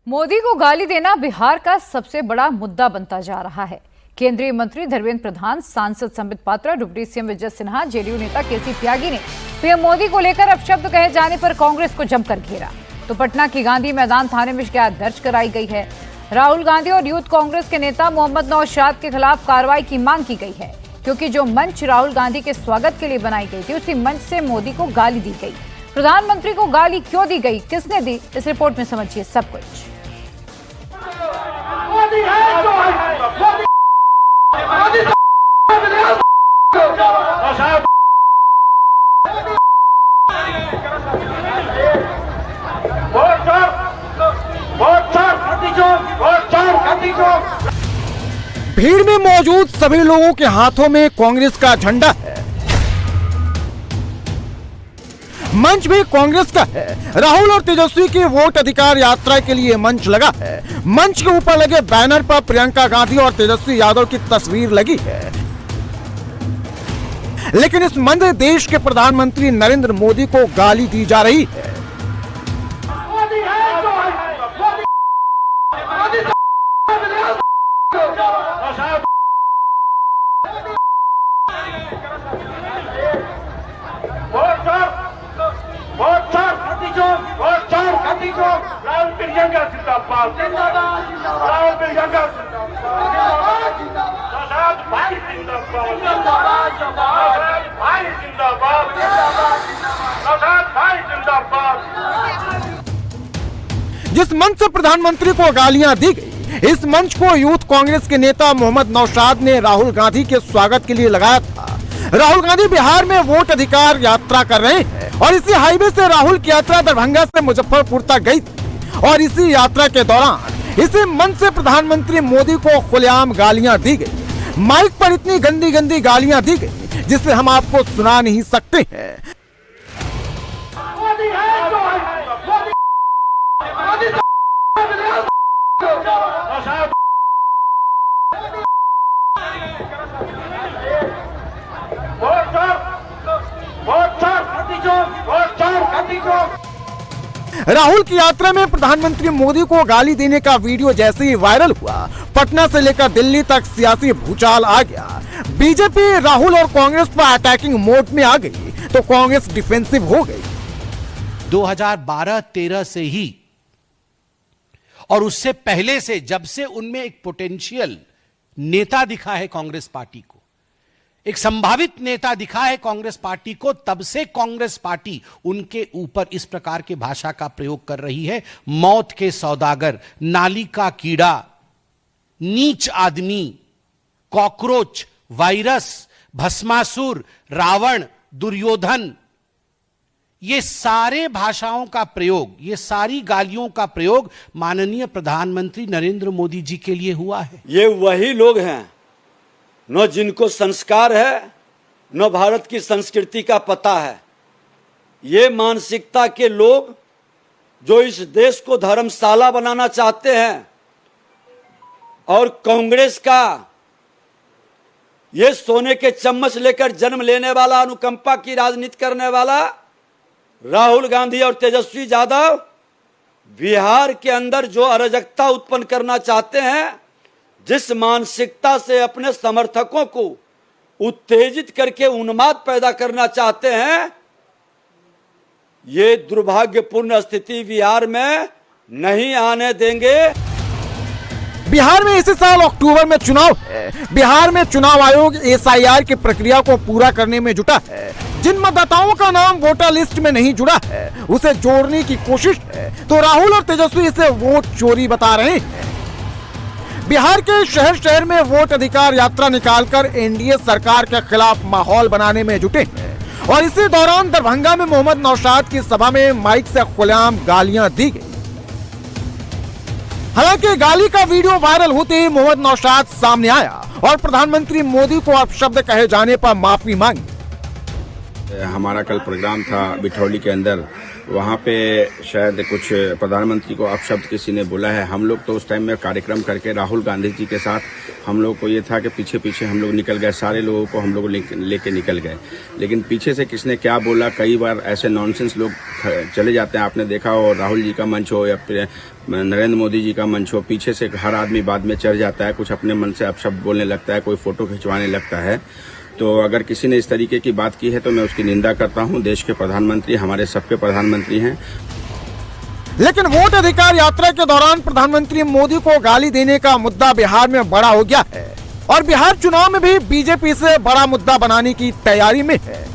मोदी को गाली देना बिहार का सबसे बड़ा मुद्दा बनता जा रहा है। केंद्रीय मंत्री धर्मेंद्र प्रधान, सांसद Sambit Patra, deputy CM Vijay Sinha, JDU नेता केसी त्यागी ने पीएम मोदी को लेकर अपशब्द कहे जाने पर कांग्रेस को जमकर घेरा। तो पटना की गांधी मैदान थाने में शिकायत दर्ज कराई गई है। राहुल गांधी और यूथ कांग्रेस के नेता मोहम्मद नौशाद के खिलाफ कार्रवाई की मांग की गई है, क्योंकि जो मंच राहुल गांधी के स्वागत के लिए बनाई गई थी, उसी मंच से मोदी को गाली दी गई। प्रधानमंत्री को गाली क्यों दी गई, किसने दी, इस रिपोर्ट में समझिए सब कुछ। भीड़ में मौजूद सभी लोगों के हाथों में कांग्रेस का झंडा है। मंच भी कांग्रेस का है। राहुल और तेजस्वी की वोट अधिकार यात्रा के लिए मंच लगा है। मंच के ऊपर लगे बैनर पर प्रियंका गांधी और तेजस्वी यादव की तस्वीर लगी है। लेकिन इस मंच में देश के प्रधानमंत्री नरेंद्र मोदी को गाली दी जा रही है। जिस मंच से प्रधानमंत्री को गालियां दी गई, इस मंच को यूथ कांग्रेस के नेता मोहम्मद नौशाद ने राहुल गांधी के स्वागत के लिए लगाया था। राहुल गांधी बिहार में वोट अधिकार यात्रा कर रहे हैं और इसी हाईवे से राहुल की यात्रा दरभंगा से मुजफ्फरपुर तक गई थी और इसी यात्रा के दौरान इसी मंच से प्रधानमंत्री मोदी को खुलेआम गालियां दी गई। माइक पर इतनी गंदी गंदी गालियां दी गई जिसे हम आपको सुना नहीं सकते हैं। राहुल की यात्रा में प्रधानमंत्री मोदी को गाली देने का वीडियो जैसे ही वायरल हुआ, पटना से लेकर दिल्ली तक सियासी भूचाल आ गया। बीजेपी राहुल और कांग्रेस पर अटैकिंग मोड में आ गई तो कांग्रेस डिफेंसिव हो गई। 2012-13 से ही और उससे पहले से, जब से उनमें एक पोटेंशियल नेता दिखा है कांग्रेस पार्टी को, एक संभावित नेता दिखा है कांग्रेस पार्टी को, तब से कांग्रेस पार्टी उनके ऊपर इस प्रकार के भाषा का प्रयोग कर रही है। मौत के सौदागर, नाली का कीड़ा, नीच आदमी, कॉकरोच, वायरस, भस्मासुर, रावण, दुर्योधन, ये सारे भाषाओं का प्रयोग, ये सारी गालियों का प्रयोग माननीय प्रधानमंत्री नरेंद्र मोदी जी के लिए हुआ है। ये वही लोग हैं न जिनको संस्कार है, न भारत की संस्कृति का पता है। ये मानसिकता के लोग जो इस देश को धर्मशाला बनाना चाहते हैं और कांग्रेस का ये सोने के चम्मच लेकर जन्म लेने वाला, अनुकंपा की राजनीति करने वाला राहुल गांधी और तेजस्वी यादव बिहार के अंदर जो अराजकता उत्पन्न करना चाहते हैं, जिस मानसिकता से अपने समर्थकों को उत्तेजित करके उन्माद पैदा करना चाहते हैं, ये दुर्भाग्यपूर्ण स्थिति बिहार में नहीं आने देंगे। बिहार में इसी साल अक्टूबर में चुनाव है। बिहार में चुनाव आयोग एसआईआर की प्रक्रिया को पूरा करने में जुटा है। जिन मतदाताओं का नाम वोटर लिस्ट में नहीं जुड़ा है, उसे जोड़ने की कोशिश है, तो राहुल और तेजस्वी इसे वोट चोरी बता रहे हैं। बिहार के शहर शहर में वोट अधिकार यात्रा निकालकर एनडीए सरकार के खिलाफ माहौल बनाने में जुटे हैं और इसी दौरान दरभंगा में मोहम्मद नौशाद की सभा में माइक से खुलेआम गालियां दी गई। हालांकि गाली का वीडियो वायरल होते ही मोहम्मद नौशाद सामने आया और प्रधानमंत्री मोदी को अपशब्द कहे जाने पर माफी मांगी। हमारा कल प्रोग्राम था बिठौली के अंदर वहाँ पे शायद कुछ प्रधानमंत्री को अपशब्द किसी ने बोला है। हम लोग तो उस टाइम में कार्यक्रम करके राहुल गांधी जी के साथ हम लोग को ये था कि पीछे पीछे हम लोग निकल गए, सारे लोगों को हम लोग लेके निकल गए, लेकिन पीछे से किसने क्या बोला, कई बार ऐसे नॉनसेंस लोग चले जाते हैं। आपने देखा हो राहुल जी का मंच हो या फिर नरेंद्र मोदी जी का मंच हो, पीछे से हर आदमी बाद में चढ़ जाता है, कुछ अपने मन से अपशब्द बोलने लगता है, कोई फोटो खिंचवाने लगता है। तो अगर किसी ने इस तरीके की बात की है तो मैं उसकी निंदा करता हूं। देश के प्रधानमंत्री हमारे सबके प्रधानमंत्री हैं। लेकिन वोट अधिकार यात्रा के दौरान प्रधानमंत्री मोदी को गाली देने का मुद्दा बिहार में बड़ा हो गया है और बिहार चुनाव में भी बीजेपी से बड़ा मुद्दा बनाने की तैयारी में है।